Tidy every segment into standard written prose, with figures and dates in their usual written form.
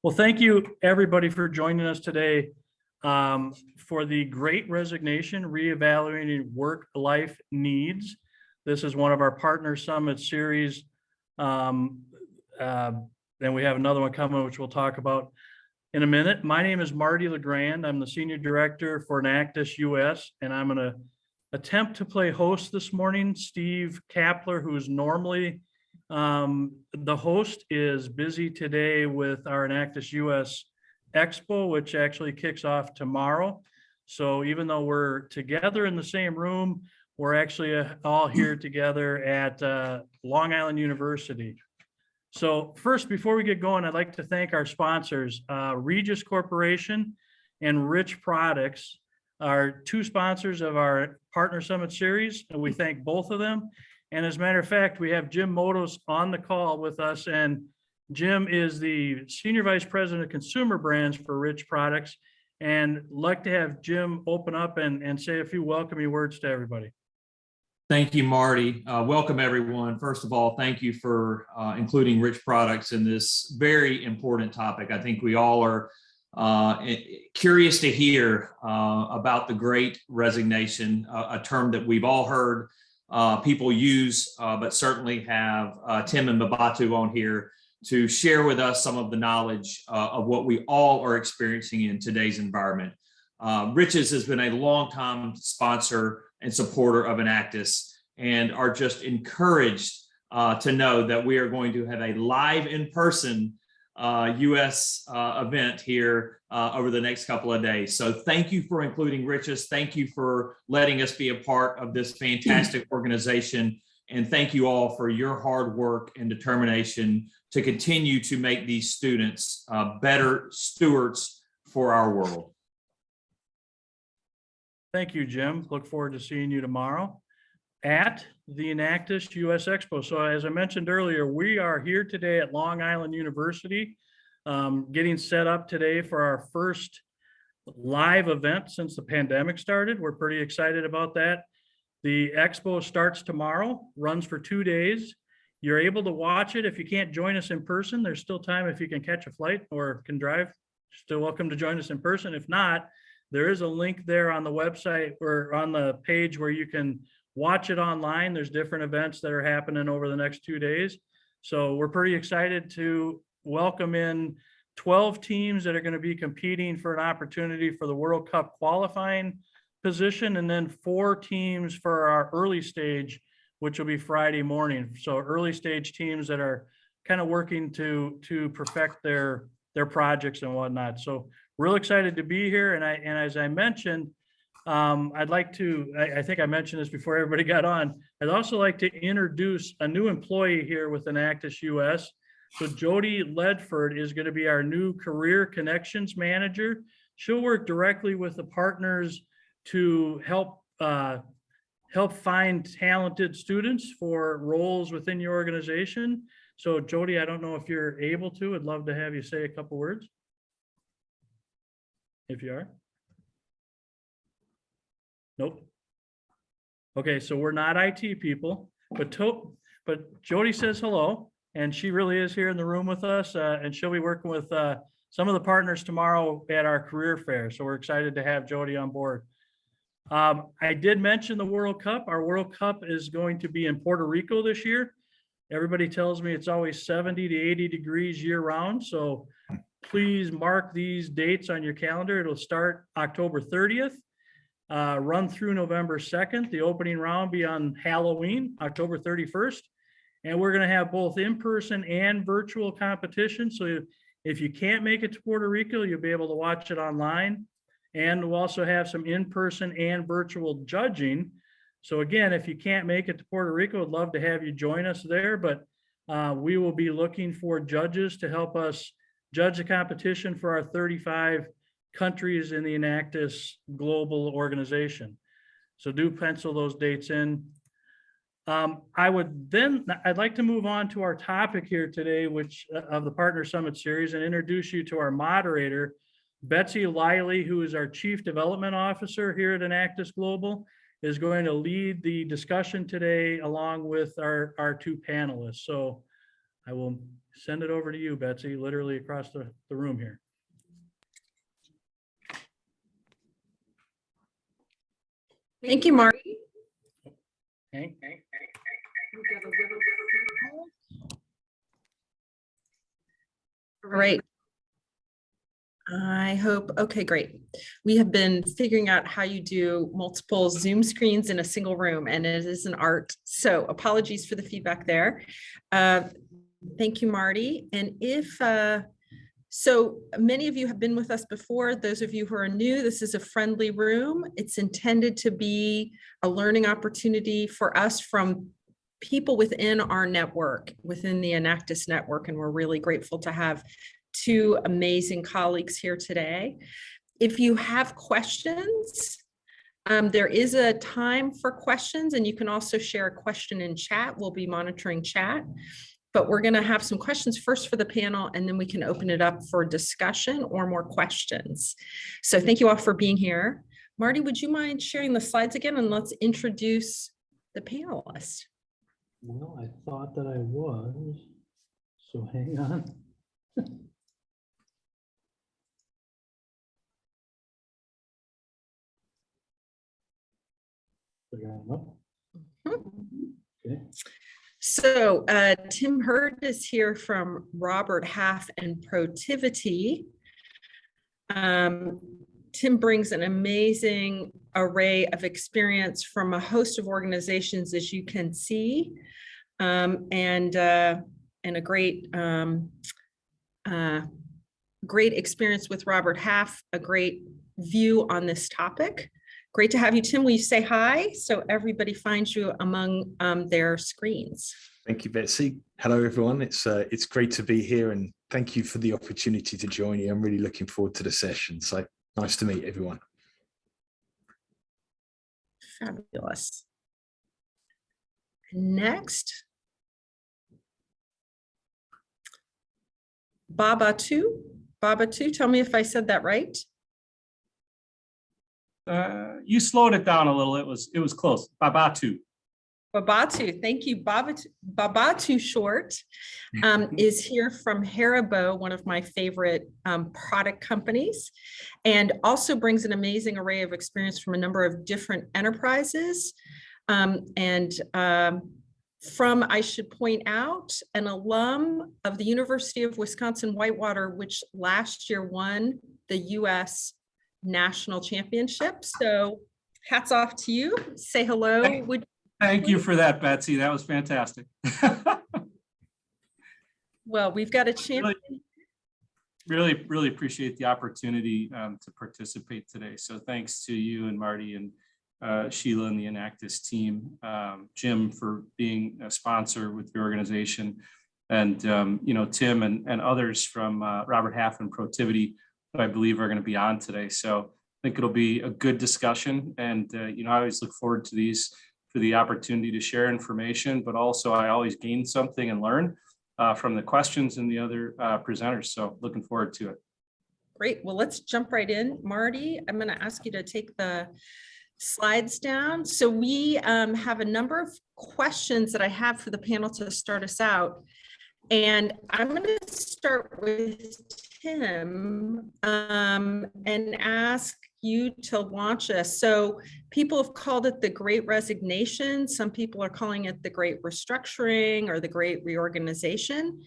Well, thank you, everybody, for joining us today for the Great Resignation, Reevaluating Work-Life Needs. This is one of our Partner Summit series. Then we have another one coming, which we'll talk about in a minute. My name is Marty LeGrand. I'm the Senior Director for Enactus US, and I'm going to attempt to play host this morning. Steve Kapler, who is normally the host, is busy today with our Enactus US Expo, which actually kicks off tomorrow. So even though we're together in the same room, we're actually all here together at Long Island University. So first, before we get going, I'd like to thank our sponsors, Regis Corporation and Rich Products, are two sponsors of our Partner Summit series, and we thank both of them. And as a matter of fact, we have Jim Motos on the call with us, and Jim is the Senior Vice President of Consumer Brands for Rich Products. And I'd like to have Jim open up and say a few welcoming words to everybody. Thank you, Marty. Welcome, everyone. First of all, thank you for including Rich Products in this very important topic. I think we all are curious to hear about the Great Resignation, a term that we've all heard people use, but certainly have Tim and Babatu on here to share with us some of the knowledge of what we all are experiencing in today's environment. Rich's has been a long-time sponsor and supporter of Enactus, and are just encouraged to know that we are going to have a live in-person US event here over the next couple of days. So thank you for including Rich's. Thank you for letting us be a part of this fantastic organization. And thank you all for your hard work and determination to continue to make these students better stewards for our world. Thank you, Jim. Look forward to seeing you tomorrow at the Enactus US Expo. So as I mentioned earlier, we are here today at Long Island University, getting set up today for our first live event since the pandemic started. We're pretty excited about that. The Expo starts tomorrow, runs for 2 days. You're able to watch it. If you can't join us in person, there's still time. If you can catch a flight or can drive, still welcome to join us in person. If not, there is a link there on the website or on the page where you can watch it online. There's different events that are happening over the next 2 days. So we're pretty excited to welcome in 12 teams that are going to be competing for an opportunity for the World Cup qualifying position, and then 4 teams for our early stage, which will be Friday morning. So early stage teams that are kind of working to perfect their projects and whatnot. So real excited to be here. And as I mentioned, I'd like to, I think I mentioned this before everybody got on. I'd also like to introduce a new employee here with Enactus US. So Jody Ledford is going to be our new Career Connections Manager. She'll work directly with the partners to help find talented students for roles within your organization. So Jody, I don't know if you're able to. I'd love to have you say a couple words, if you are. Nope. Okay, so we're not IT people, but Jody says hello, and she really is here in the room with us, and she'll be working with some of the partners tomorrow at our career fair. So we're excited to have Jody on board. I did mention the World Cup. Our World Cup is going to be in Puerto Rico this year. Everybody tells me it's always 70 to 80 degrees year round. So please mark these dates on your calendar. It'll start October 30th, run through November 2nd. The opening round be on Halloween, October 31st. And we're going to have both in-person and virtual competition. So if you can't make it to Puerto Rico, you'll be able to watch it online. And we'll also have some in-person and virtual judging. So again, if you can't make it to Puerto Rico, I'd love to have you join us there. But we will be looking for judges to help us judge the competition for our 35 countries in the Enactus global organization. So do pencil those dates in. I'd like to move on to our topic here today, which of the Partner Summit series, and introduce you to our moderator, Betsy Liley, who is our Chief Development Officer here at Enactus Global, is going to lead the discussion today along with our 2 panelists. So I will send it over to you, Betsy, literally across the room here. Thank you, Mark. Hank? All right. I hope, okay, great. We have been figuring out how you do multiple Zoom screens in a single room, and it is an art. So apologies for the feedback there. Thank you, Marty. And if, so many of you have been with us before. Those of you who are new, this is a friendly room. It's intended to be a learning opportunity for us from people within our network, within the Enactus network, and we're really grateful to have two amazing colleagues here today. If you have questions, there is a time for questions, and you can also share a question in chat. We'll be monitoring chat, but we're going to have some questions first for the panel, and then we can open it up for discussion or more questions. So thank you all for being here. Marty, would you mind sharing the slides again, and let's introduce the panelists. Well, I thought that I was, so hang on. Okay. So Tim Hurd is here from Robert Half and Protivity. Tim brings an amazing array of experience from a host of organizations, as you can see, and a great great experience with Robert Half, a great view on this topic. Great to have you, Tim. Will you say hi so everybody finds you among their screens? Thank you, Betsy. Hello, everyone. It's great to be here, and thank you for the opportunity to join you. I'm really looking forward to the session. So nice to meet everyone. Fabulous. Next, Babatu. Babatu, tell me if I said that right. You slowed it down a little. It was close. Babatu. Babatu, thank you. Babatu Short is here from Haribo, one of my favorite product companies, and also brings an amazing array of experience from a number of different enterprises. From, I should point out, an alum of the University of Wisconsin-Whitewater, which last year won the U.S. National Championship. So hats off to you. Say hello. Thank you for that, Betsy. That was fantastic. Well, we've got a champion. Really appreciate the opportunity to participate today. So thanks to you and Marty and Sheila and the Enactus team, Jim for being a sponsor with the organization, and Tim and others from Robert Half and Protivity that I believe are going to be on today. So I think it'll be a good discussion, and I always look forward to these for the opportunity to share information, but also I always gain something and learn from the questions and the other presenters. So looking forward to it. Great. Well, let's jump right in. Marty, I'm going to ask you to take the slides down. So we have a number of questions that I have for the panel to start us out. And I'm going to start with Tim and ask you to launch us. So people have called it the Great Resignation. Some people are calling it the Great Restructuring or the Great Reorganization.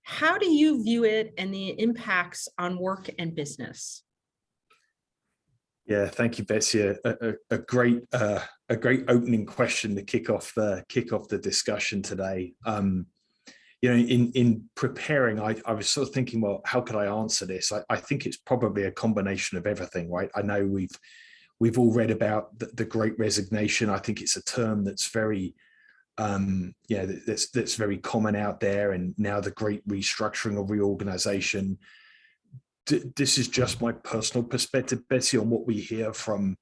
How do you view it and the impacts on work and business? Yeah, thank you, Betsy. A great opening question to kick off the discussion today. In preparing, I was sort of thinking, well, how could I answer this? I think it's probably a combination of everything, right? I know we've all read about the Great Resignation. I think it's a term that's very, that's very common out there. And now the Great Restructuring or Reorganization. This is just my personal perspective, Betsy, on what we hear from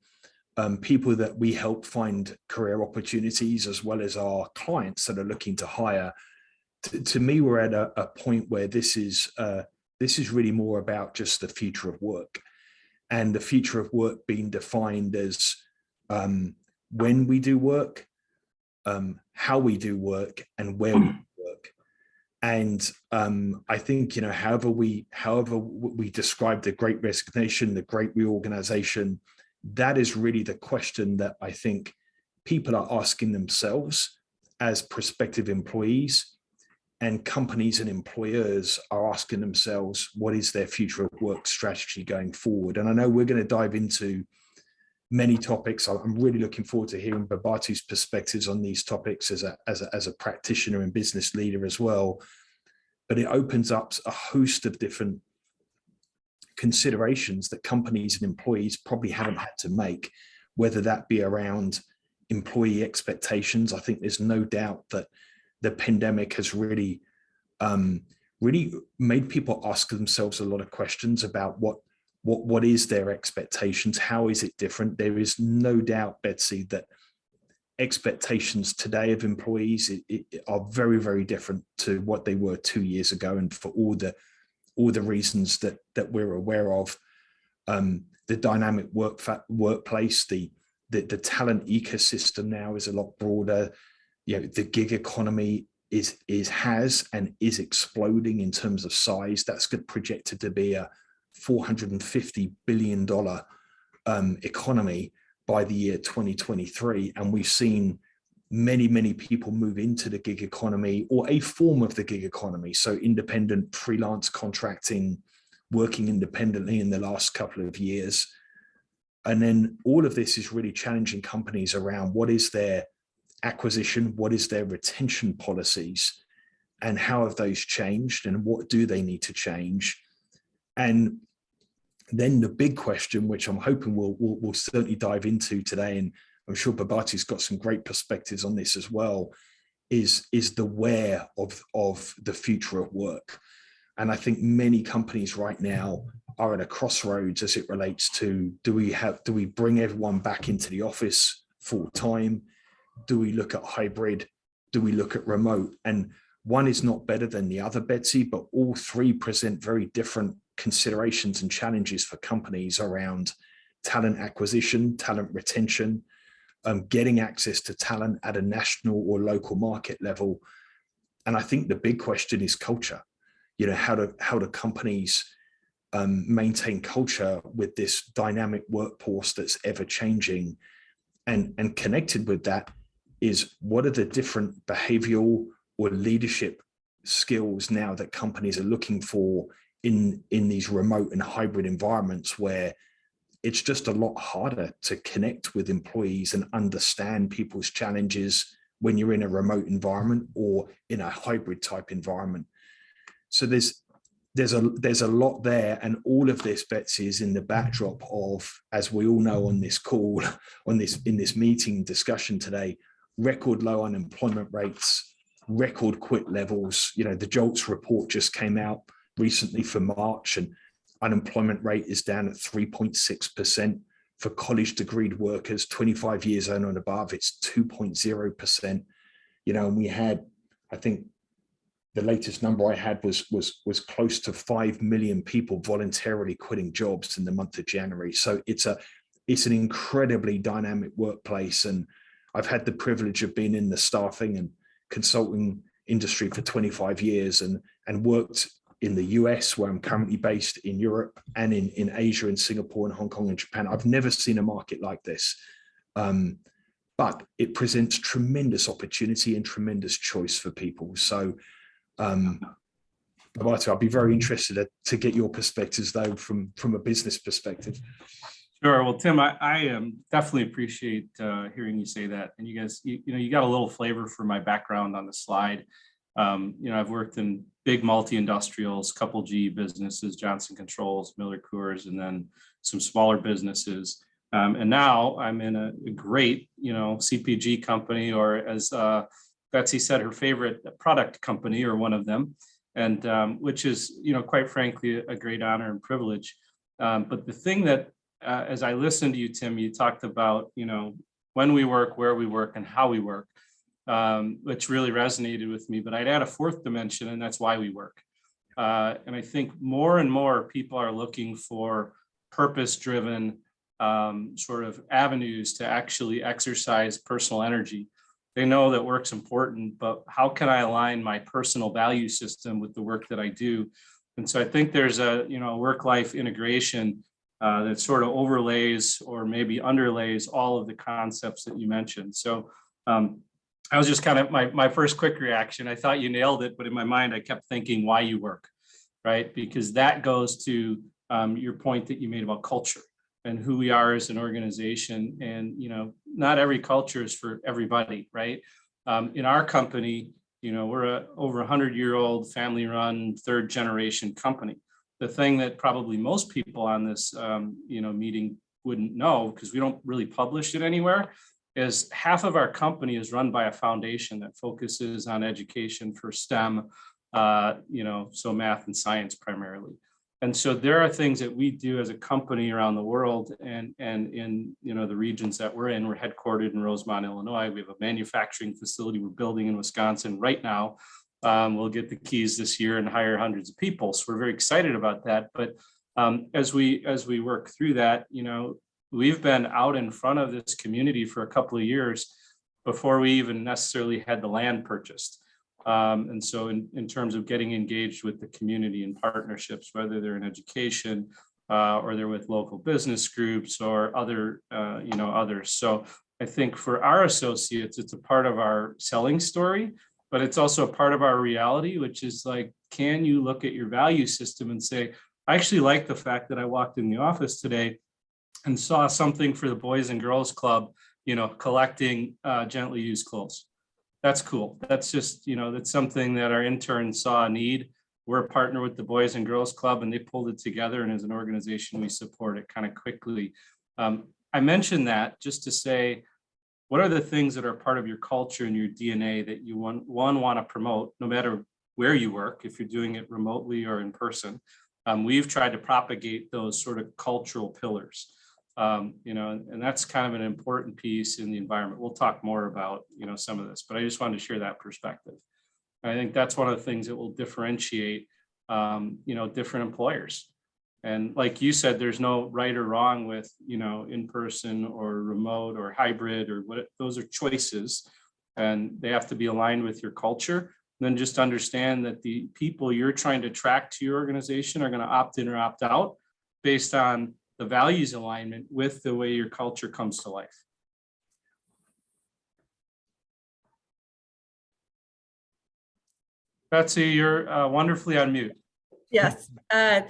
people that we help find career opportunities, as well as our clients that are looking to hire. To me, we're at a point where this is really more about just the future of work, and the future of work being defined as when we do work, how we do work, and where we do work. And I think, however we describe the Great Resignation, the Great Reorganization, that is really the question that I think people are asking themselves as prospective employees, and companies and employers are asking themselves, what is their future of work strategy going forward? And I know we're going to dive into many topics. I'm really looking forward to hearing Babatu's perspectives on these topics as a practitioner and business leader as well. But it opens up a host of different considerations that companies and employees probably haven't had to make, whether that be around employee expectations. I think there's no doubt that the pandemic has really made people ask themselves a lot of questions about what is their expectations, how is it different. There is no doubt, Betsy, that expectations today of employees are very, very different to what they were 2 years ago, and for all the reasons that we're aware of. The dynamic workplace, the talent ecosystem now is a lot broader. The gig economy has and is exploding in terms of size. That's projected to be a $450 billion economy by the year 2023. And we've seen many people move into the gig economy, or a form of the gig economy. So independent freelance contracting, working independently in the last couple of years. And then all of this is really challenging companies around what is their acquisition, what is their retention policies, and how have those changed, and what do they need to change? And then the big question, which I'm hoping we'll certainly dive into today, and I'm sure Babatu's got some great perspectives on this as well, is the where of the future of work. And I think many companies right now are at a crossroads as it relates to, do we bring everyone back into the office full time? Do we look at hybrid? Do we look at remote? And one is not better than the other, Betsy, but all three present very different considerations and challenges for companies around talent acquisition, talent retention, getting access to talent at a national or local market level. And I think the big question is culture. How do companies maintain culture with this dynamic workforce that's ever changing? And connected with that is, what are the different behavioral or leadership skills now that companies are looking for in these remote and hybrid environments, where it's just a lot harder to connect with employees and understand people's challenges when you're in a remote environment or in a hybrid type environment. So there's a lot there, and all of this, Betsy, is in the backdrop of, as we all know on this call, in this meeting discussion today, record low unemployment rates, record quit levels. The JOLTS report just came out recently for March, and unemployment rate is down at 3.6%. For college degreed workers, 25 years old and above, it's 2.0%. And we had, I think the latest number I had was close to 5 million people voluntarily quitting jobs in the month of January. So it's an incredibly dynamic workplace. And I've had the privilege of being in the staffing and consulting industry for 25 years, and worked in the US, where I'm currently based, in Europe, and in Asia, in Singapore and Hong Kong and Japan. I've never seen a market like this. But it presents tremendous opportunity and tremendous choice for people. So Babatu, I'll be very interested to get your perspectives, though, from a business perspective. Sure. Well, Tim, I definitely appreciate hearing you say that. And you guys, you got a little flavor for my background on the slide. I've worked in big multi-industrials, couple GE businesses, Johnson Controls, Miller Coors, and then some smaller businesses. And now I'm in a great, CPG company, or as Betsy said, her favorite product company, or one of them, and which is, quite frankly, a great honor and privilege. But the thing that, as I listened to you, Tim, you talked about, when we work, where we work, and how we work, which really resonated with me. But I'd add a fourth dimension, and that's why we work. And I think more and more people are looking for purpose-driven sort of avenues to actually exercise personal energy. They know that work's important, but how can I align my personal value system with the work that I do? And so I think there's a, work-life integration that sort of overlays or maybe underlays all of the concepts that you mentioned. So I was just kind of my first quick reaction. I thought you nailed it, but in my mind, I kept thinking why you work, right? Because that goes to your point that you made about culture and who we are as an organization. And, not every culture is for everybody, right? In our company, we're a over 100-year-old family-run third generation company. The thing that probably most people on this, meeting wouldn't know, because we don't really publish it anywhere, is half of our company is run by a foundation that focuses on education for STEM, so math and science primarily. And so there are things that we do as a company around the world and in, the regions that we're in. We're headquartered in Rosemont, Illinois. We have a manufacturing facility we're building in Wisconsin right now. We'll get the keys this year and hire hundreds of people. So we're very excited about that. But as we work through that, we've been out in front of this community for a couple of years before we even necessarily had the land purchased. And so in terms of getting engaged with the community and partnerships, whether they're in education or they're with local business groups or other, others. So I think for our associates, it's a part of our selling story, but it's also a part of our reality, which is like, can you look at your value system and say, I actually like the fact that I walked in the office today and saw something for the Boys and Girls Club, collecting gently used clothes. That's cool. That's just, that's something that our interns saw a need. We're a partner with the Boys and Girls Club, and they pulled it together. And as an organization, we support it kind of quickly. I mentioned that just to say, what are the things that are part of your culture and your DNA that you want to promote, no matter where you work, if you're doing it remotely or in person? We've tried to propagate those sort of cultural pillars. And that's kind of an important piece in the environment. We'll talk more about, some of this, but I just wanted to share that perspective. I think that's one of the things that will differentiate, different employers. And like you said, there's no right or wrong with, in person or remote or hybrid or what, those are choices, and they have to be aligned with your culture. And then just understand that the people you're trying to attract to your organization are going to opt in or opt out based on the values alignment with the way your culture comes to life. Betsy, you're wonderfully on mute. Yes. Thank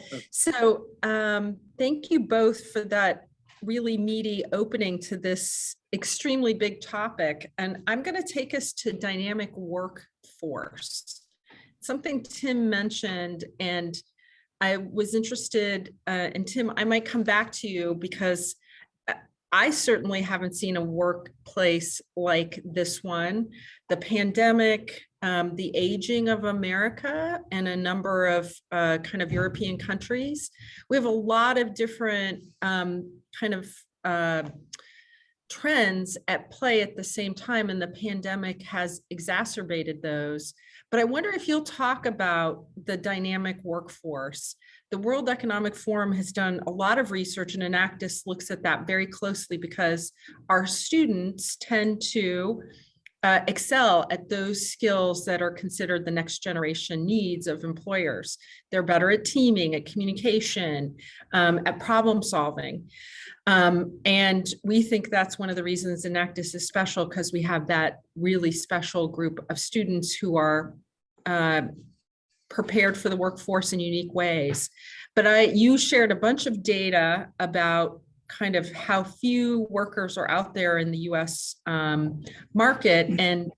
you both for that really meaty opening to this extremely big topic. And I'm going to take us to dynamic workforce, something Tim mentioned, and I was interested, and Tim, I might come back to you because I certainly haven't seen a workplace like this one. The pandemic, the aging of America and a number of kind of European countries. We have a lot of different trends at play at the same time, and the pandemic has exacerbated those. But I wonder if you'll talk about the dynamic workforce. The World Economic Forum has done a lot of research, and Enactus looks at that very closely because our students tend to excel at those skills that are considered the next generation needs of employers. They're better at teaming, at communication, at problem solving. And we think that's one of the reasons Enactus is special, because we have that really special group of students who are prepared for the workforce in unique ways. But you shared a bunch of data about kind of how few workers are out there in the US market. And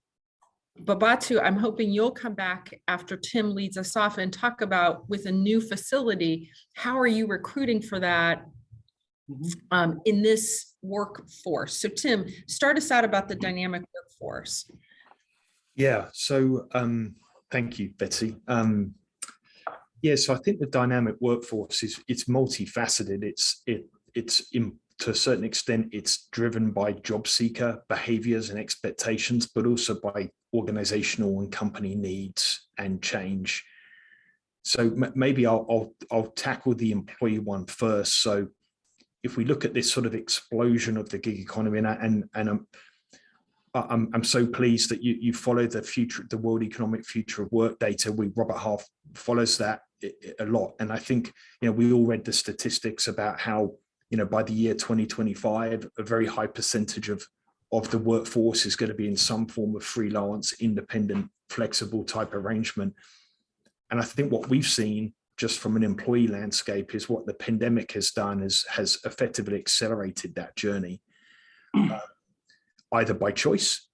Babatu, I'm hoping you'll come back after Tim leads us off and talk about, with a new facility, how are you recruiting for that in this workforce? So Tim, start us out about the dynamic workforce. Yeah, so thank you, Betsy. Yeah, so I think the dynamic workforce it's multifaceted. It's to a certain extent, it's driven by job seeker behaviors and expectations, but also by organizational and company needs and change. So maybe I'll tackle the employee one first. So if we look at this sort of explosion of the gig economy, and I'm so pleased that you follow the World Economic Future of Work data. Robert Half follows that a lot. And I think, we all read the statistics about how, by the year 2025, a very high percentage of the workforce is going to be in some form of freelance, independent, flexible type arrangement. And I think what we've seen just from an employee landscape is what the pandemic has done has effectively accelerated that journey. Either by choice,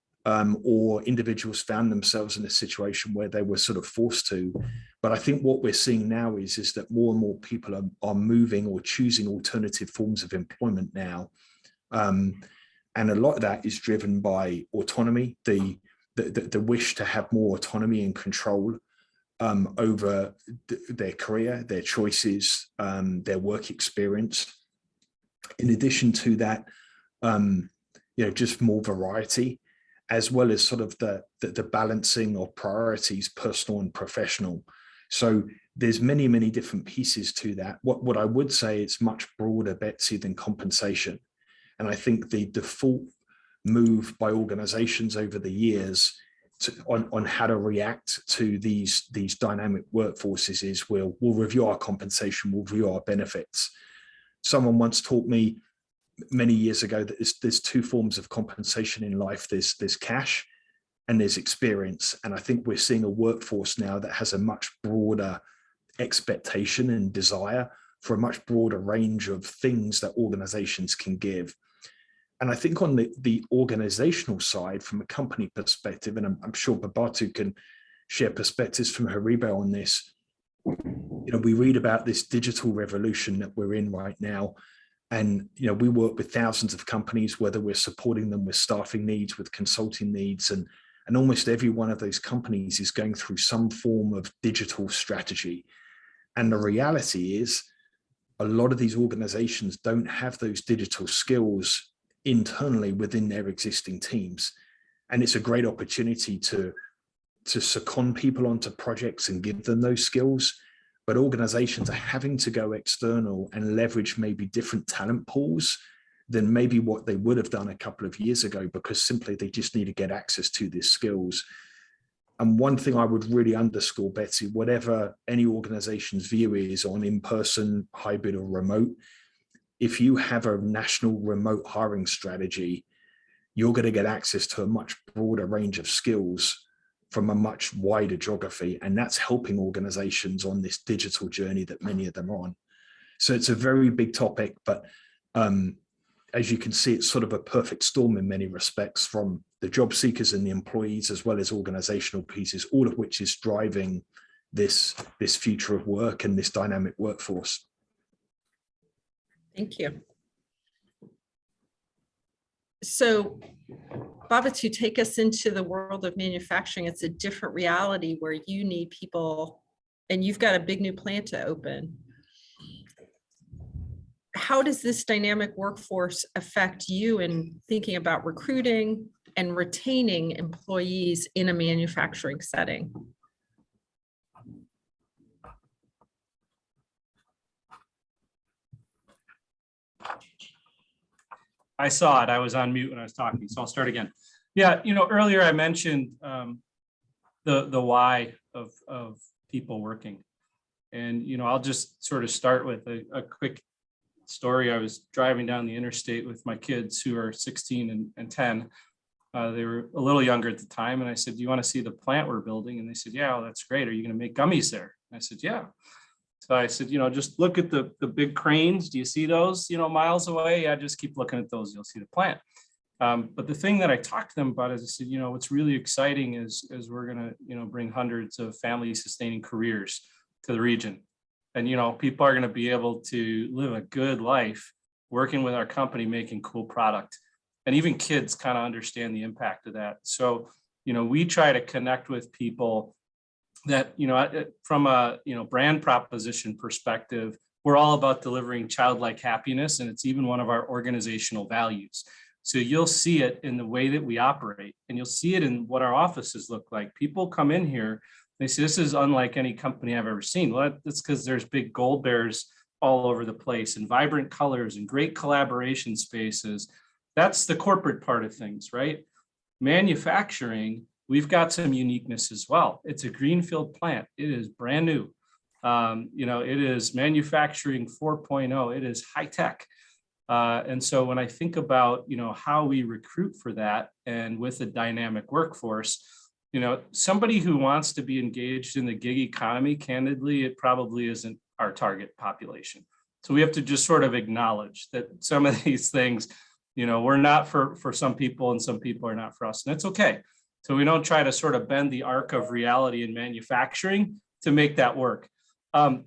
or individuals found themselves in a situation where they were sort of forced to. But I think what we're seeing now is that more and more people are moving or choosing alternative forms of employment now. And a lot of that is driven by autonomy, the wish to have more autonomy and control over their career, their choices, their work experience. In addition to that, just more variety, as well as sort of the balancing of priorities, personal and professional. So there's many, many different pieces to that. What I would say, it's much broader, Betsy, than compensation. And I think the default move by organizations over the years on how to react to these dynamic workforces is we'll review our compensation, we'll review our benefits. Someone once taught me many years ago that there's two forms of compensation in life. There's cash and there's experience. And I think we're seeing a workforce now that has a much broader expectation and desire for a much broader range of things that organizations can give. And I think on the organizational side, from a company perspective, and I'm sure Babatu can share perspectives from Haribo on this, we read about this digital revolution that we're in right now. And, we work with thousands of companies, whether we're supporting them with staffing needs, with consulting needs, and almost every one of those companies is going through some form of digital strategy. And the reality is a lot of these organizations don't have those digital skills internally within their existing teams. And it's a great opportunity to second people onto projects and give them those skills. But organizations are having to go external and leverage maybe different talent pools than maybe what they would have done a couple of years ago, because simply they just need to get access to these skills. And one thing I would really underscore, Betsy, whatever any organization's view is on in-person, hybrid or remote, if you have a national remote hiring strategy, you're going to get access to a much broader range of skills from a much wider geography. And that's helping organizations on this digital journey that many of them are on. So it's a very big topic, but as you can see, it's sort of a perfect storm in many respects, from the job seekers and the employees, as well as organizational pieces, all of which is driving this future of work and this dynamic workforce. Thank you. So, Babatu, take us into the world of manufacturing. It's a different reality where you need people, and you've got a big new plant to open. How does this dynamic workforce affect you in thinking about recruiting and retaining employees in a manufacturing setting? I saw it. I was on mute when I was talking, so I'll start again. Yeah, earlier I mentioned the why of people working, and I'll just sort of start with a quick story. I was driving down the interstate with my kids, who are 16 and 10. They were a little younger at the time, and I said, "Do you want to see the plant we're building?" And they said, "Yeah, well, that's great. Are you going to make gummies there?" And I said, "Yeah." So I said, just look at the big cranes. Do you see those, miles away? Yeah, just keep looking at those. You'll see the plant. But the thing that I talked to them about is I said, what's really exciting is we're going to, bring hundreds of family sustaining careers to the region. And, people are going to be able to live a good life working with our company, making cool product. And even kids kind of understand the impact of that. So, we try to connect with people that, from a, brand proposition perspective, we're all about delivering childlike happiness. And it's even one of our organizational values. So you'll see it in the way that we operate, and you'll see it in what our offices look like. People come in here, they say, "This is unlike any company I've ever seen." Well, that's because there's big gold bears all over the place, and vibrant colors and great collaboration spaces. That's the corporate part of things, right? Manufacturing, we've got some uniqueness as well. It's a greenfield plant. It is brand new. It is manufacturing 4.0. It is high tech. And so when I think about, how we recruit for that, and with a dynamic workforce, somebody who wants to be engaged in the gig economy, candidly, it probably isn't our target population. So we have to just sort of acknowledge that some of these things, we're not for some people and some people are not for us. And that's okay. So we don't try to sort of bend the arc of reality in manufacturing to make that work. But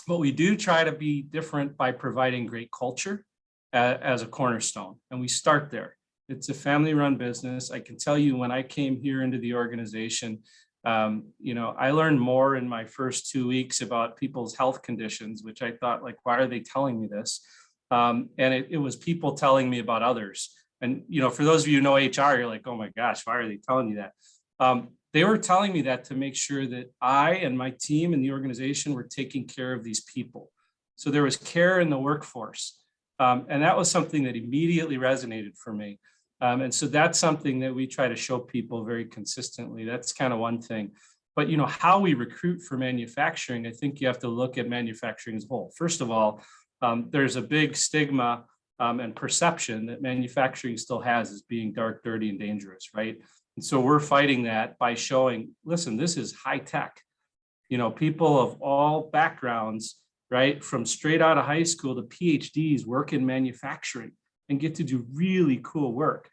we do try to be different by providing great culture as a cornerstone. And we start there. It's a family-run business. I can tell you when I came here into the organization, I learned more in my first 2 weeks about people's health conditions, which I thought, like, why are they telling me this? And it was people telling me about others. And, for those of you who know HR, you're like, oh my gosh, why are they telling you that? They were telling me that to make sure that I and my team and the organization were taking care of these people. So there was care in the workforce. And that was something that immediately resonated for me. And so that's something that we try to show people very consistently. That's kind of one thing. But, how we recruit for manufacturing, I think you have to look at manufacturing as a whole. First of all, there's a big stigma and perception that manufacturing still has as being dark, dirty, and dangerous, right? And so we're fighting that by showing, listen, this is high tech. People of all backgrounds, right, from straight out of high school to PhDs work in manufacturing and get to do really cool work.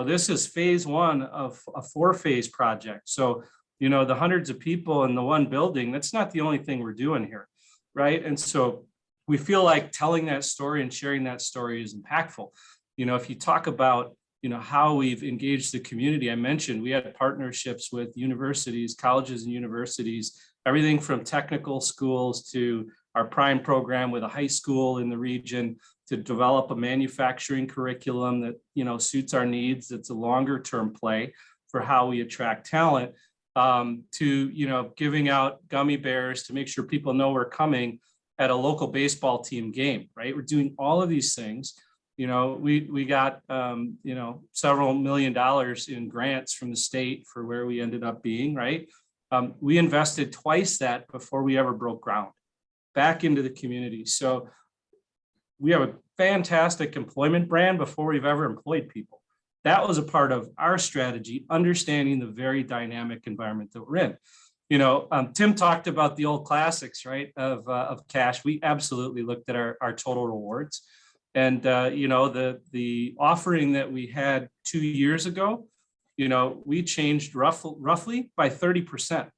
This is phase one of a 4-phase project. So, the hundreds of people in the one building, that's not the only thing we're doing here, right? And so we feel like telling that story and sharing that story is impactful. If you talk about, how we've engaged the community, I mentioned we had partnerships with universities, colleges and universities, everything from technical schools to our prime program with a high school in the region to develop a manufacturing curriculum that, suits our needs. It's a longer term play for how we attract talent, to, giving out gummy bears to make sure people know we're coming at a local baseball team game, right? We're doing all of these things. We got, several $1 million in grants from the state for where we ended up being, right? We invested twice that before we ever broke ground back into the community. So we have a fantastic employment brand before we've ever employed people. That was a part of our strategy, understanding the very dynamic environment that we're in. Tim talked about the old classics, right, of cash. We absolutely looked at our total rewards. And, the offering that we had 2 years ago, we changed roughly by 30%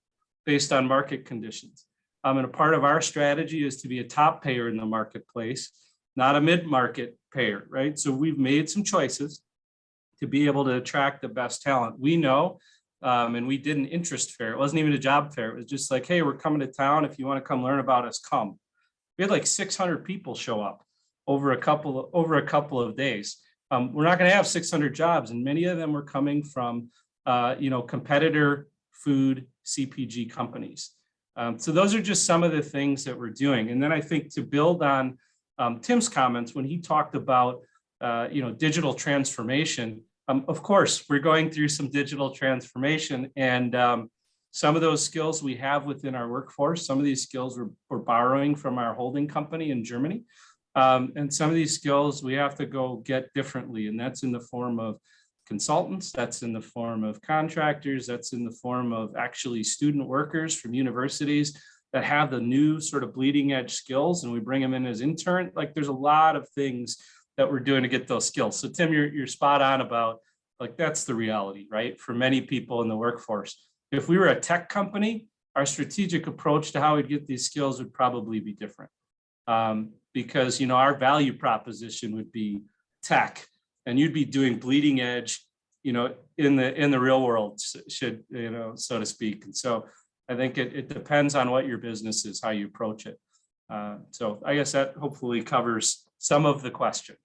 based on market conditions. And a part of our strategy is to be a top payer in the marketplace, not a mid-market payer, right? So we've made some choices to be able to attract the best talent. We know, and we did an interest fair. It wasn't even a job fair. It was just like, hey, we're coming to town. If you want to come learn about us, come. We had like 600 people show up over a couple of days. We're not going to have 600 jobs, and many of them were coming from, competitor food CPG companies. So those are just some of the things that we're doing. And then I think to build on Tim's comments when he talked about, digital transformation. Of course, we're going through some digital transformation, and some of those skills we have within our workforce. Some of these skills we're borrowing from our holding company in Germany. And some of these skills we have to go get differently. And that's in the form of consultants, that's in the form of contractors, that's in the form of actually student workers from universities that have the new sort of bleeding edge skills, and we bring them in as intern. Like, there's a lot of things that we're doing to get those skills. So Tim, you're spot on about, like, that's the reality, right? For many people in the workforce. If we were a tech company, our strategic approach to how we'd get these skills would probably be different. Because, our value proposition would be tech, and you'd be doing bleeding edge, in the real world, so to speak. And so I think it depends on what your business is, how you approach it. So I guess that hopefully covers some of the question.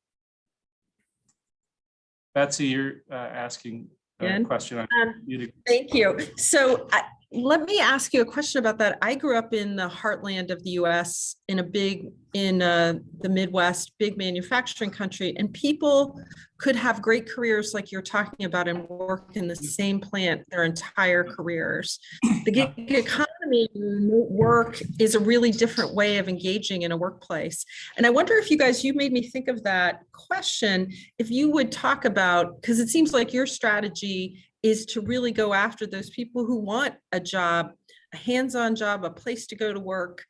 Betsy, you're asking a question. Thank you. So let me ask you a question about that. I grew up in the heartland of the US in the Midwest, big manufacturing country, and people could have great careers like you're talking about and work in the same plant their entire careers. The gig economy, remote work is a really different way of engaging in a workplace. And I wonder if you made me think of that question, if you would talk about, because it seems like your strategy is to really go after those people who want a job, a hands-on job, a place to go to work,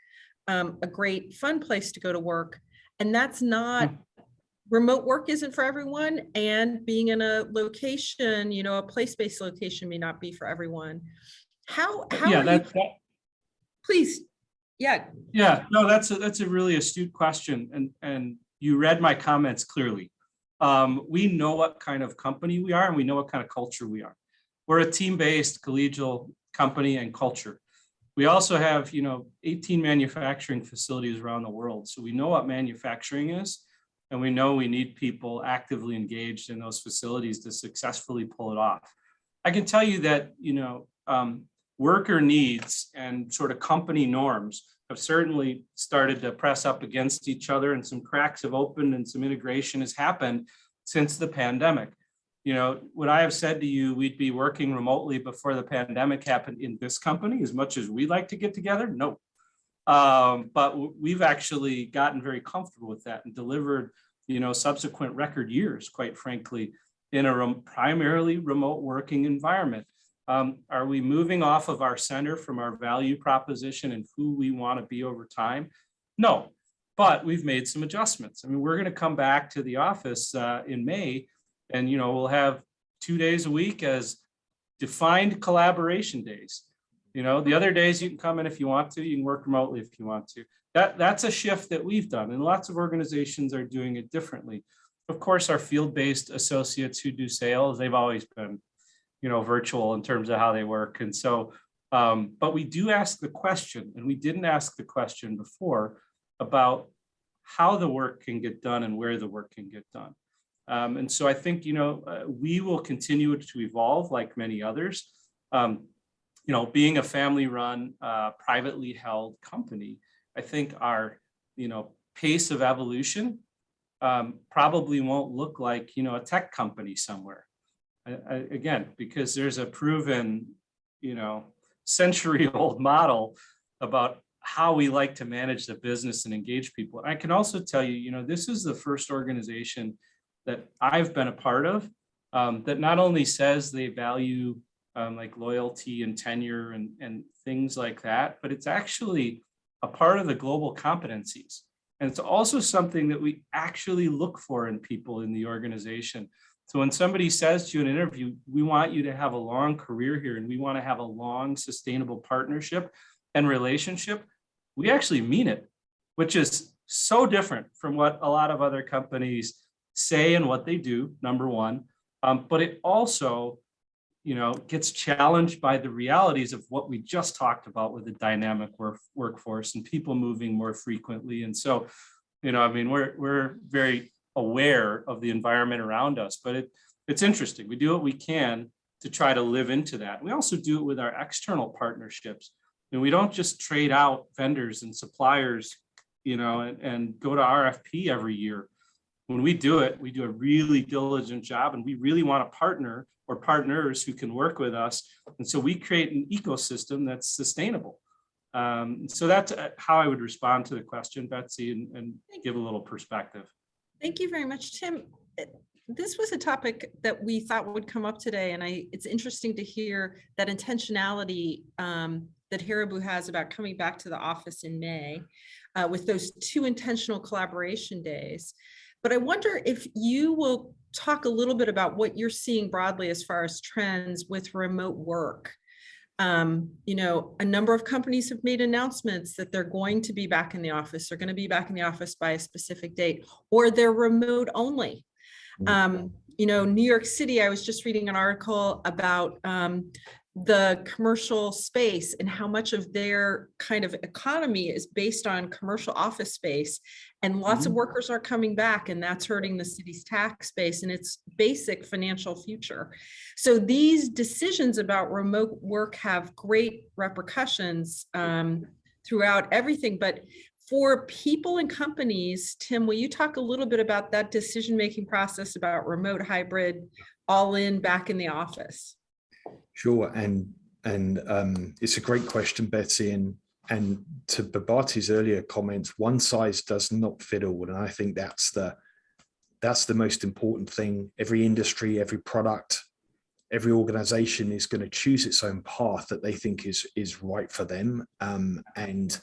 a great fun place to go to work. And that's not, remote work isn't for everyone. And being in a location, a place-based location may not be for everyone. How Yeah, are you, please. Yeah. Yeah, no, that's a really astute question. And you read my comments clearly. We know what kind of company we are and we know what kind of culture we are. We're a team-based collegial company and culture. We also have, 18 manufacturing facilities around the world. So we know what manufacturing is, and we know we need people actively engaged in those facilities to successfully pull it off. I can tell you that, worker needs and sort of company norms have certainly started to press up against each other, and some cracks have opened and some integration has happened since the pandemic. Would I have said to you, we'd be working remotely before the pandemic happened in this company as much as we like to get together? No. But we've actually gotten very comfortable with that and delivered, subsequent record years, quite frankly, in a primarily remote working environment. Are we moving off of our center from our value proposition and who we want to be over time? No, but we've made some adjustments. I mean, we're going to come back to the office in May, and we'll have 2 days a week as defined collaboration days. The other days you can come in if you want to, you can work remotely if you want to. That's a shift that we've done, and lots of organizations are doing it differently. Of course, our field-based associates who do sales, they've always been, virtual in terms of how they work. And so, but we do ask the question, and we didn't ask the question before, about how the work can get done and where the work can get done. And so I think, we will continue to evolve like many others. Being a family-run, privately held company, I think our, pace of evolution probably won't look like, a tech company somewhere. Again, because there's a proven, century-old model about how we like to manage the business and engage people. I can also tell you, this is the first organization that I've been a part of that not only says they value like loyalty and tenure and things like that, but it's actually a part of the global competencies. And it's also something that we actually look for in people in the organization. So when somebody says to you in an interview, we want you to have a long career here and we want to have a long sustainable partnership and relationship, we actually mean it, which is so different from what a lot of other companies say and what they do, number one. But it also, gets challenged by the realities of what we just talked about with the dynamic workforce and people moving more frequently. And so, we're very aware of the environment around us, but it's interesting. We do what we can to try to live into that. We also do it with our external partnerships. And we don't just trade out vendors and suppliers, and go to RFP every year. When we do it, we do a really diligent job, and we really want a partner or partners who can work with us. And so we create an ecosystem that's sustainable. So that's how I would respond to the question, Betsy, and give a little perspective. Thank you very much, Tim. This was a topic that we thought would come up today, and it's interesting to hear that intentionality that Haribo has about coming back to the office in May with those 2 intentional collaboration days. But I wonder if you will talk a little bit about what you're seeing broadly as far as trends with remote work. A number of companies have made announcements that they're going to be back in the office. They're going to be back in the office by a specific date, or they're remote only. New York City, I was just reading an article about the commercial space and how much of their kind of economy is based on commercial office space. And lots of workers are coming back, and that's hurting the city's tax base and its basic financial future. So these decisions about remote work have great repercussions throughout everything. But for people and companies, Tim, will you talk a little bit about that decision-making process about remote, hybrid, all in, back in the office? Sure, and it's a great question, Betsy. And to Babatu's earlier comments, one size does not fit all, and I think that's the most important thing. Every industry, every product, every organization is going to choose its own path that they think is right for them. And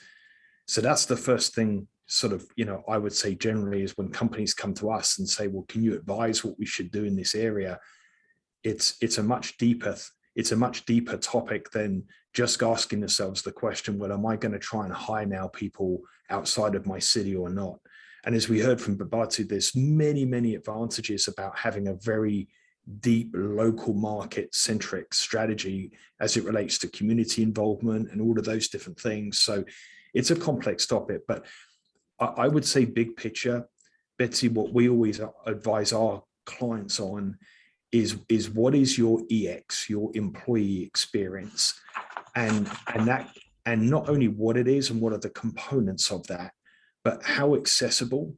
so that's the first thing, sort of, I would say generally, is when companies come to us and say, well, can you advise what we should do in this area? It's a much deeper topic than just asking themselves the question, well, am I going to try and hire now people outside of my city or not? And as we heard from Babatu, there's many, many advantages about having a very deep local market centric strategy as it relates to community involvement and all of those different things. So it's a complex topic, but I would say big picture, Betsy, what we always advise our clients on is what is your EX, your employee experience, and not only what it is and what are the components of that, but how accessible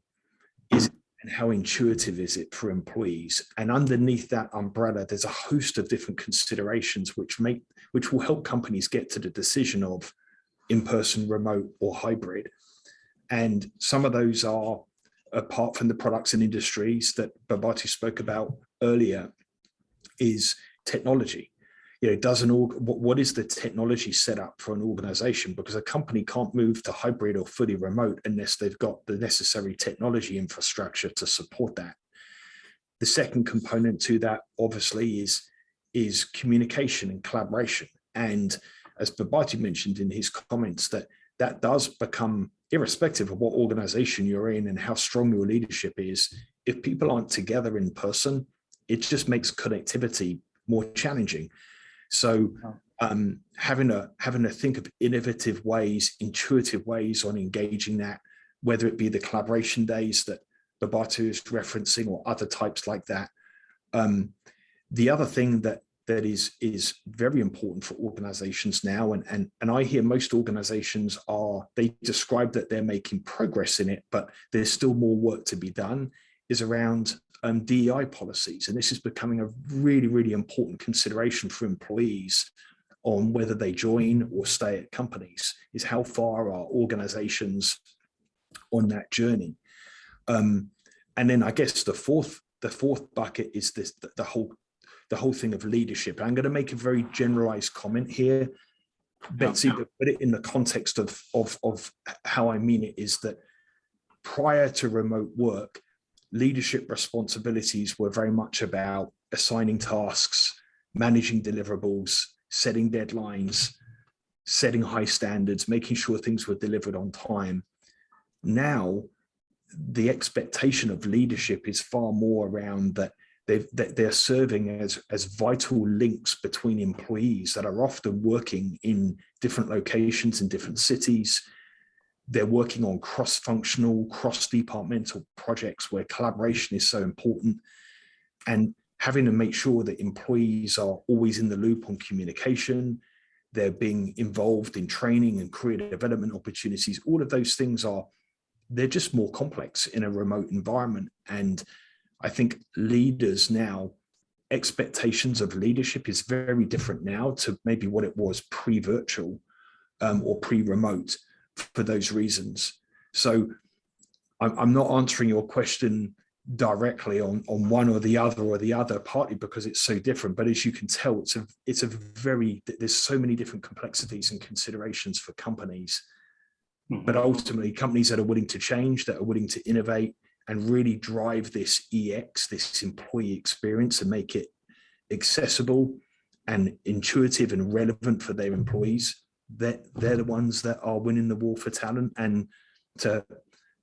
is it and how intuitive is it for employees. And underneath that umbrella, there's a host of different considerations which will help companies get to the decision of in-person, remote, or hybrid. And some of those are, apart from the products and industries that Babatu spoke about earlier, is technology. What is the technology set up for an organization? Because a company can't move to hybrid or fully remote unless they've got the necessary technology infrastructure to support that. The second component to that, obviously, is communication and collaboration. And as Babatu mentioned in his comments, that does become, irrespective of what organization you're in and how strong your leadership is, if people aren't together in person, it just makes connectivity more challenging. So having to think of innovative ways, intuitive ways on engaging that, whether it be the collaboration days that Babatu is referencing or other types like that. The other thing that is very important for organizations now, and I hear most organizations they describe that they're making progress in it, but there's still more work to be done, is around DEI policies. And this is becoming a really, really important consideration for employees on whether they join or stay at companies, is how far are organizations on that journey. And then I guess the fourth bucket is the whole thing of leadership. I'm going to make a very generalized comment here, Betsy, but put it in the context of how I mean it, is that prior to remote work, leadership responsibilities were very much about assigning tasks, managing deliverables, setting deadlines, setting high standards, making sure things were delivered on time. Now, the expectation of leadership is far more around that they're serving as vital links between employees that are often working in different locations in different cities. They're working on cross-functional, cross-departmental projects where collaboration is so important, and having to make sure that employees are always in the loop on communication. They're being involved in training and career development opportunities. All of those things they're just more complex in a remote environment. And I think leaders now, expectations of leadership is very different now to maybe what it was pre-virtual or pre-remote for those reasons. So I'm not answering your question directly on one or the other, partly because it's so different. But as you can tell, there's so many different complexities and considerations for companies. But ultimately, companies that are willing to change, that are willing to innovate and really drive this EX, this employee experience, and make it accessible and intuitive and relevant for their employees, they're the ones that are winning the war for talent. And to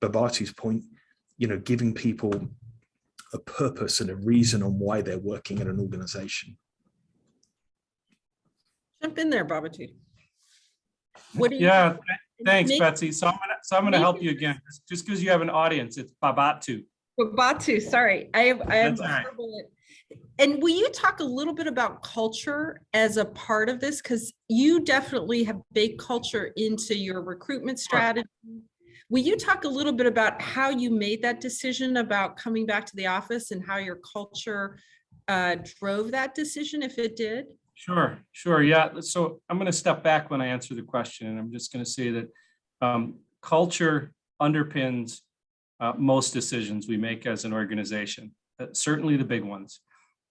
Babatu's point, giving people a purpose and a reason on why they're working at an organization. Jump in there, Babatu. What do you? Yeah, thanks, Make- Betsy. So I'm gonna help you Maybe- again, just because you have an audience. It's Babatu. Babatu, sorry, I am That's all right. horrible at- And will you talk a little bit about culture as a part of this? Because you definitely have baked culture into your recruitment strategy. Will you talk a little bit about how you made that decision about coming back to the office and how your culture drove that decision, if it did? Sure. Yeah. So I'm going to step back when I answer the question, and I'm just going to say that culture underpins most decisions we make as an organization, certainly the big ones.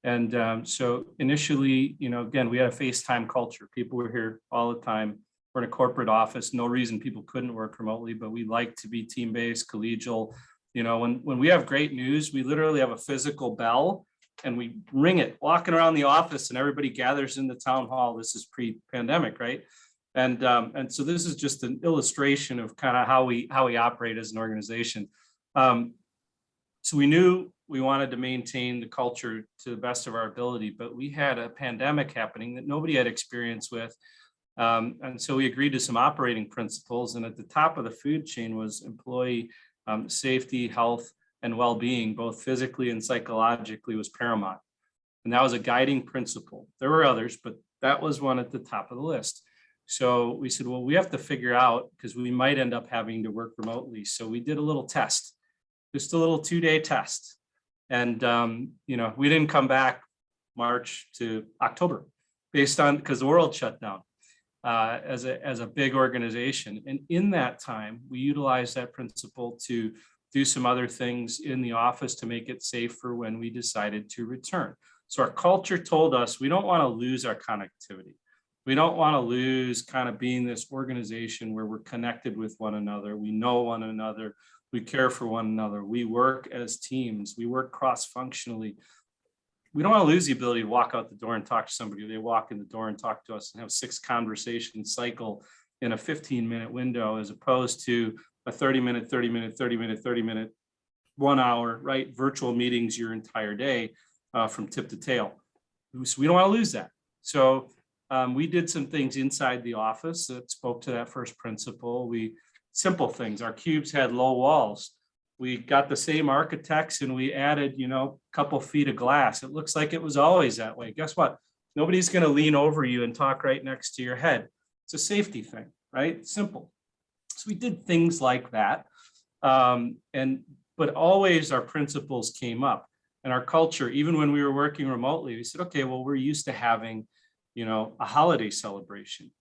And so initially, again, we had a FaceTime culture. People were here all the time. We're in a corporate office. No reason people couldn't work remotely, but we like to be team-based, collegial. When we have great news, we literally have a physical bell and we ring it walking around the office, and everybody gathers in the town hall. This is pre-pandemic, right? And so this is just an illustration of kind of how we operate as an organization. So we knew we wanted to maintain the culture to the best of our ability, but we had a pandemic happening that nobody had experience with. And so we agreed to some operating principles, and at the top of the food chain was employee safety, health, and well-being, both physically and psychologically, was paramount. And that was a guiding principle. There were others, but that was one at the top of the list. So we said, well, we have to figure out, because we might end up having to work remotely. So we did a little test, just a little 2-day test. And, we didn't come back March to October because the world shut down as a big organization. And in that time, we utilized that principle to do some other things in the office to make it safe for when we decided to return. So our culture told us we don't want to lose our connectivity. We don't want to lose kind of being this organization where we're connected with one another. We know one another. We care for one another. We work as teams. We work cross-functionally. We don't want to lose the ability to walk out the door and talk to somebody. They walk in the door and talk to us and have 6 conversations cycle in a 15-minute window, as opposed to a 30-minute, 30-minute, 30-minute, 30-minute, 1 hour, right? Virtual meetings your entire day from tip to tail. So we don't want to lose that. So we did some things inside the office that spoke to that first principle. Simple things. Our cubes had low walls. We got the same architects and we added, a couple feet of glass. It looks like it was always that way. Guess what? Nobody's going to lean over you and talk right next to your head. It's a safety thing, right? Simple. So we did things like that. But always our principles came up, and our culture, even when we were working remotely, we said, okay, well, we're used to having, a holiday celebration.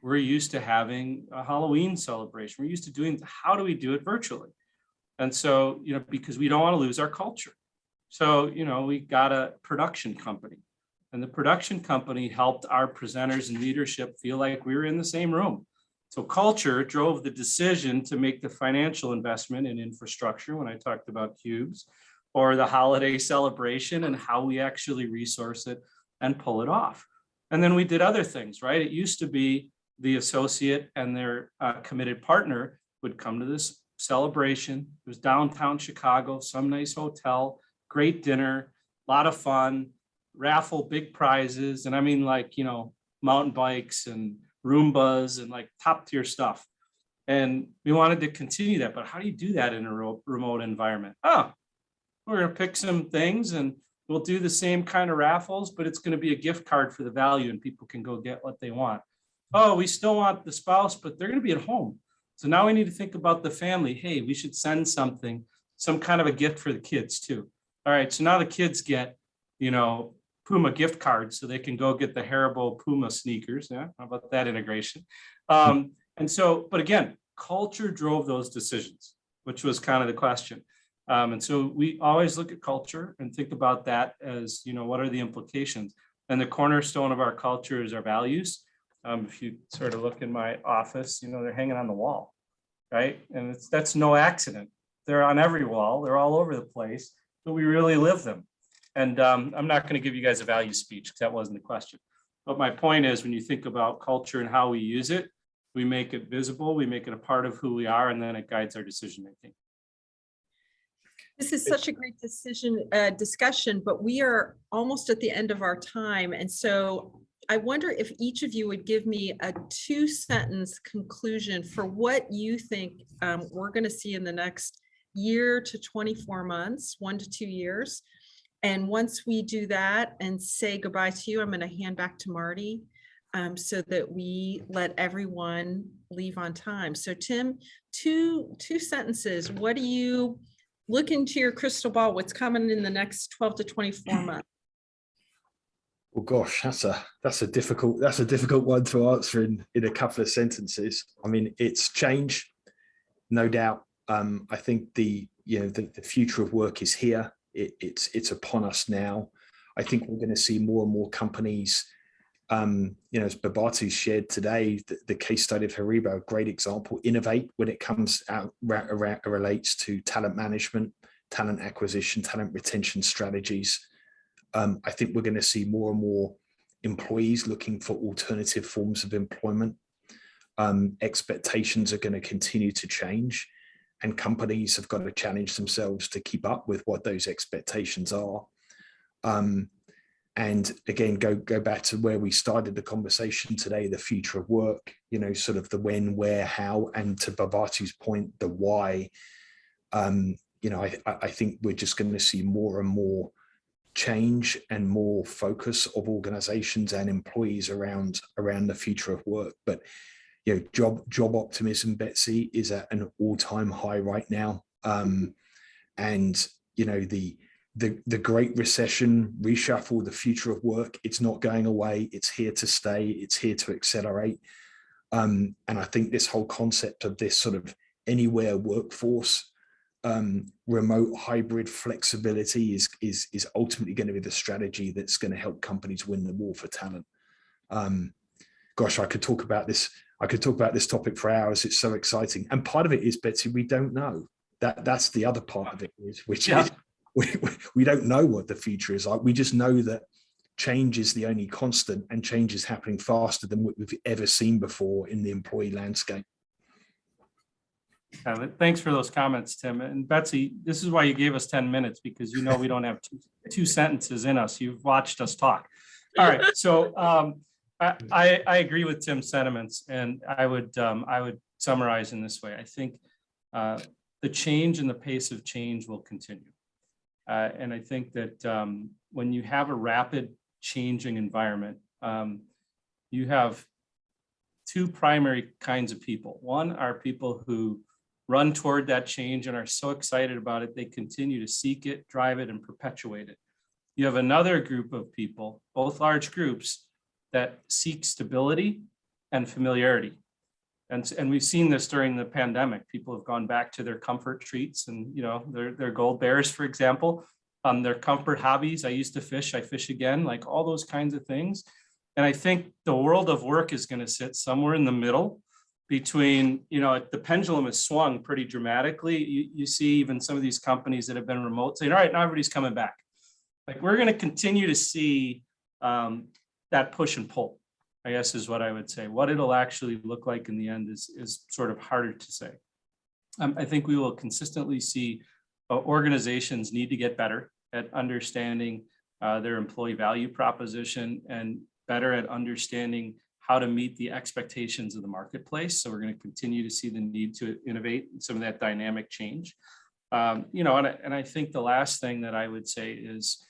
We're used to having a Halloween celebration. We're used to doing, how do we do it virtually? And so, because we don't want to lose our culture. So, we got a production company, and the production company helped our presenters and leadership feel like we were in the same room. So culture drove the decision to make the financial investment in infrastructure when I talked about cubes, or the holiday celebration and how we actually resource it and pull it off. And then we did other things, right? It used to be the associate and their committed partner would come to this celebration. It was downtown Chicago, some nice hotel, great dinner, a lot of fun, raffle, big prizes. And I mean, mountain bikes and Roombas and top tier stuff. And we wanted to continue that, but how do you do that in a remote environment? Oh, we're going to pick some things and we'll do the same kind of raffles, but it's going to be a gift card for the value and people can go get what they want. Oh, we still want the spouse, but they're going to be at home. So now we need to think about the family. Hey, we should send something, some kind of a gift for the kids too. All right, so now the kids get, Puma gift cards so they can go get the Haribo Puma sneakers. Yeah, how about that integration? And so, but again, culture drove those decisions, which was kind of the question. And so we always look at culture and think about that as, what are the implications? And the cornerstone of our culture is our values. If you sort of look in my office, they're hanging on the wall, right? And that's no accident. They're on every wall. They're all over the place, but we really live them. And I'm not going to give you guys a value speech because that wasn't the question. But my point is, when you think about culture and how we use it, we make it visible, we make it a part of who we are, and then it guides our decision-making. This is such a great discussion, but we are almost at the end of our time. And so I wonder if each of you would give me a 2-sentence conclusion for what you think we're going to see in the next year to 24 months, 1 to 2 years. And once we do that and say goodbye to you, I'm going to hand back to Marty so that we let everyone leave on time. So Tim, two sentences. What do you look into your crystal ball? What's coming in the next 12 to 24 months? Well, gosh, that's a difficult one to answer in a couple of sentences. I mean, it's change, no doubt. I think the future of work is here. It's upon us now. I think we're going to see more and more companies. As Babatu shared today, the case study of Haribo, a great example, innovate when it comes out relates to talent management, talent acquisition, talent retention strategies. I think we're going to see more and more employees looking for alternative forms of employment. Expectations are going to continue to change, and companies have got to challenge themselves to keep up with what those expectations are. And again, go back to where we started the conversation today, the future of work, sort of the when, where, how, and to Babatu's point, the why. I think we're just going to see more and more change and more focus of organizations and employees around the future of work. But job optimism, Betsy, is at an all-time high right now. And the Great Recession, reshuffle, the future of work, it's not going away. It's here to stay. It's here to accelerate. And I think this whole concept of this sort of anywhere workforce, remote, hybrid flexibility is ultimately going to be the strategy that's going to help companies win the war for talent. Gosh, I could talk about this topic for hours. It's so exciting. And part of it is, Betsy, we don't know. That's the other part of it, is we don't know what the future is like. We just know that change is the only constant, and change is happening faster than what we've ever seen before in the employee landscape. Thanks for those comments, Tim. And Betsy, this is why you gave us 10 minutes, because we don't have two sentences in us. You've watched us talk. All right. So I agree with Tim's sentiments, and I would summarize in this way. I think the change and the pace of change will continue. And I think that when you have a rapid changing environment, you have two primary kinds of people. One are people who run toward that change and are so excited about it, they continue to seek it, drive it, and perpetuate it. You have another group of people, both large groups, that seek stability and familiarity. And we've seen this during the pandemic. People have gone back to their comfort treats and, their gold bears, for example, their comfort hobbies. I used to fish, I fish again, like all those kinds of things. And I think the world of work is going to sit somewhere in the middle between, the pendulum has swung pretty dramatically. You see even some of these companies that have been remote saying, all right, now everybody's coming back. Like, we're going to continue to see that push and pull, I guess, is what I would say. What it'll actually look like in the end is sort of harder to say. I think we will consistently see organizations need to get better at understanding their employee value proposition and better at understanding how to meet the expectations of the marketplace. So we're going to continue to see the need to innovate some of that dynamic change. And I think the last thing that I would say is,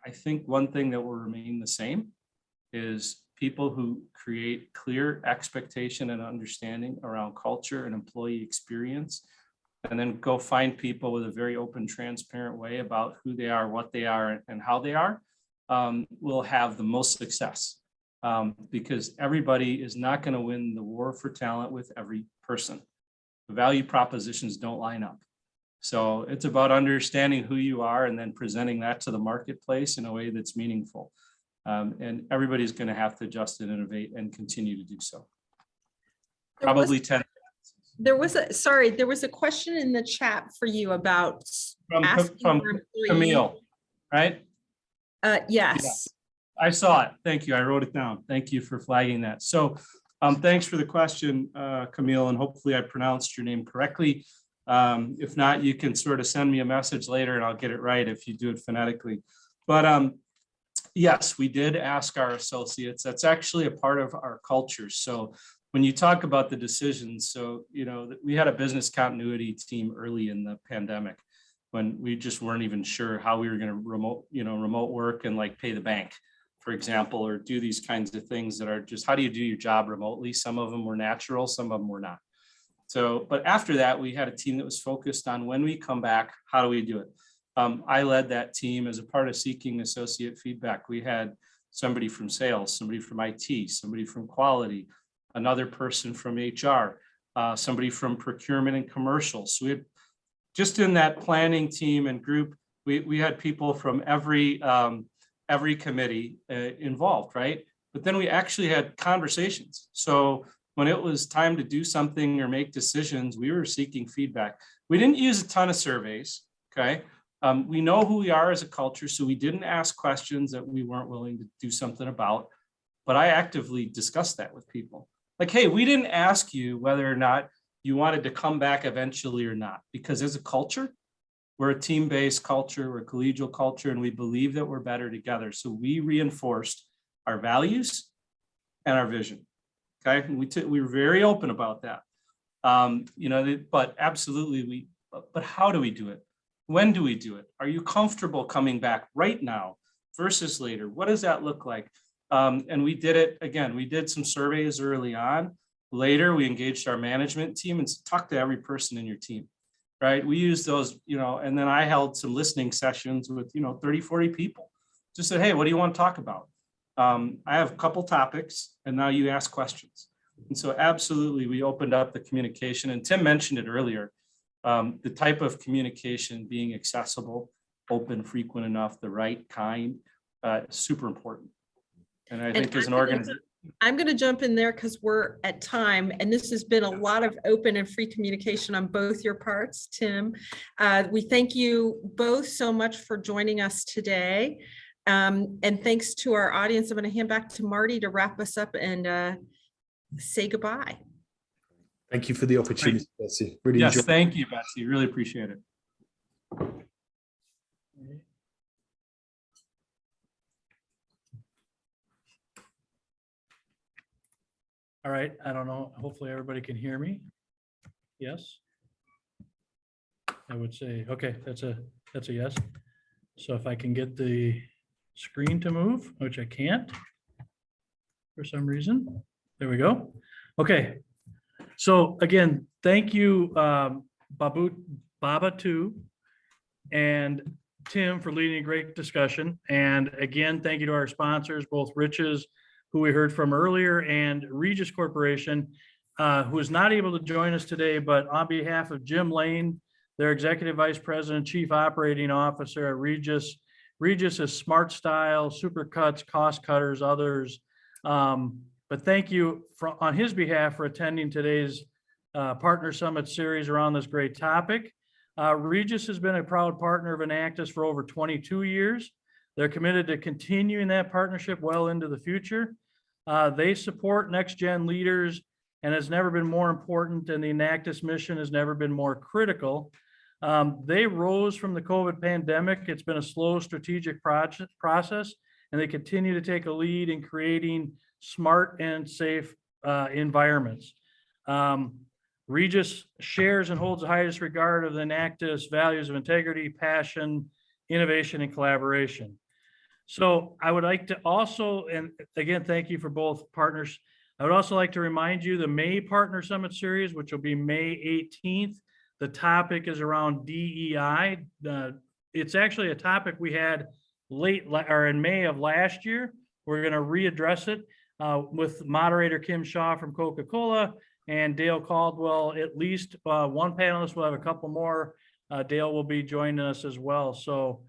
I think one thing that will remain the same is people who create clear expectation and understanding around culture and employee experience, and then go find people with a very open, transparent way about who they are, what they are, and how they are, will have the most success. Because everybody is not going to win the war for talent with every person. The value propositions don't line up. So it's about understanding who you are and then presenting that to the marketplace in a way that's meaningful. And everybody's going to have to adjust and innovate and continue to do so. Probably 10. There was a question in the chat for you about from Camille, right? Yes. Yeah. I saw it. Thank you. I wrote it down. Thank you for flagging that. So thanks for the question, Camille, and hopefully I pronounced your name correctly. If not, you can sort of send me a message later and I'll get it right if you do it phonetically. But, Yes, we did ask our associates. That's actually a part of our culture. So when you talk about the decisions, so, we had a business continuity team early in the pandemic when we just weren't even sure how we were going to remote work and like pay the bank, for example, or do these kinds of things that are just, how do you do your job remotely? Some of them were natural, some of them were not. So, but after that, we had a team that was focused on when we come back, how do we do it? I led that team as a part of seeking associate feedback. We had somebody from sales, somebody from IT, somebody from quality, another person from HR, somebody from procurement and commercial. So we had, just in that planning team and group, we had people from every committee involved, right? But then we actually had conversations. So when it was time to do something or make decisions, we were seeking feedback. We didn't use a ton of surveys, okay? We know who we are as a culture, so we didn't ask questions that we weren't willing to do something about, but I actively discussed that with people. Like, hey, we didn't ask you whether or not you wanted to come back eventually or not, because as a culture, we're a team-based culture, we're a collegial culture, and we believe that we're better together. So we reinforced our values and our vision, okay? We were very open about that. But absolutely, but how do we do it? When do we do it? Are you comfortable coming back right now versus later? What does that look like? And we did it, again, we did some surveys early on. Later, we engaged our management team and talked to every person in your team, right? We used those, and then I held some listening sessions with, 30, 40 people. Just said, hey, what do you want to talk about? I have a couple topics, and now you ask questions. And so absolutely, we opened up the communication, and Tim mentioned it earlier. The type of communication being accessible, open, frequent enough, the right kind, super important. And I think as an organization, I'm going to jump in there because we're at time, and this has been a lot of open and free communication on both your parts, Tim. We thank you both so much for joining us today. And thanks to our audience. I'm going to hand back to Marty to wrap us up and say goodbye. Thank you for the opportunity, Betsy. Really yes, enjoyed it. thank you, Betsy. Really appreciate it. All right, I don't know, hopefully everybody can hear me. Yes? I would say, okay, that's a yes. So if I can get the screen to move, which I can't for some reason. There we go. Okay. So again, thank you, Babatu and Tim for leading a great discussion. And again, thank you to our sponsors, both Riches, who we heard from earlier, and Regis Corporation, who is not able to join us today, but on behalf of Jim Lane, their Executive Vice President, Chief Operating Officer at Regis. Regis is Smart Style, Supercuts, Cost Cutters, others. But thank you on his behalf for attending today's Partner Summit series around this great topic. Regis has been a proud partner of Enactus for over 22 years. They're committed to continuing that partnership well into the future. They support next-gen leaders and has never been more important, and the Enactus mission has never been more critical. They rose from the COVID pandemic. It's been a slow strategic process, and they continue to take a lead in creating smart and safe environments. Regis shares and holds the highest regard of the Enactus values of integrity, passion, innovation, and collaboration. So I would like to also, and again, thank you for both partners. I would also like to remind you the May Partner Summit Series, which will be May 18th. The topic is around DEI. It's actually a topic we had in May of last year. We're going to readdress it with moderator Kim Shaw from Coca-Cola and Dale Caldwell. At least one panelist. We'll have a couple more. Dale will be joining us as well. So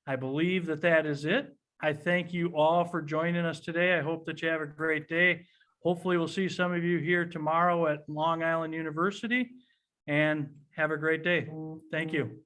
I believe that is it. I thank you all for joining us today. I hope that you have a great day. Hopefully we'll see some of you here tomorrow at Long Island University, and have a great day. Thank you.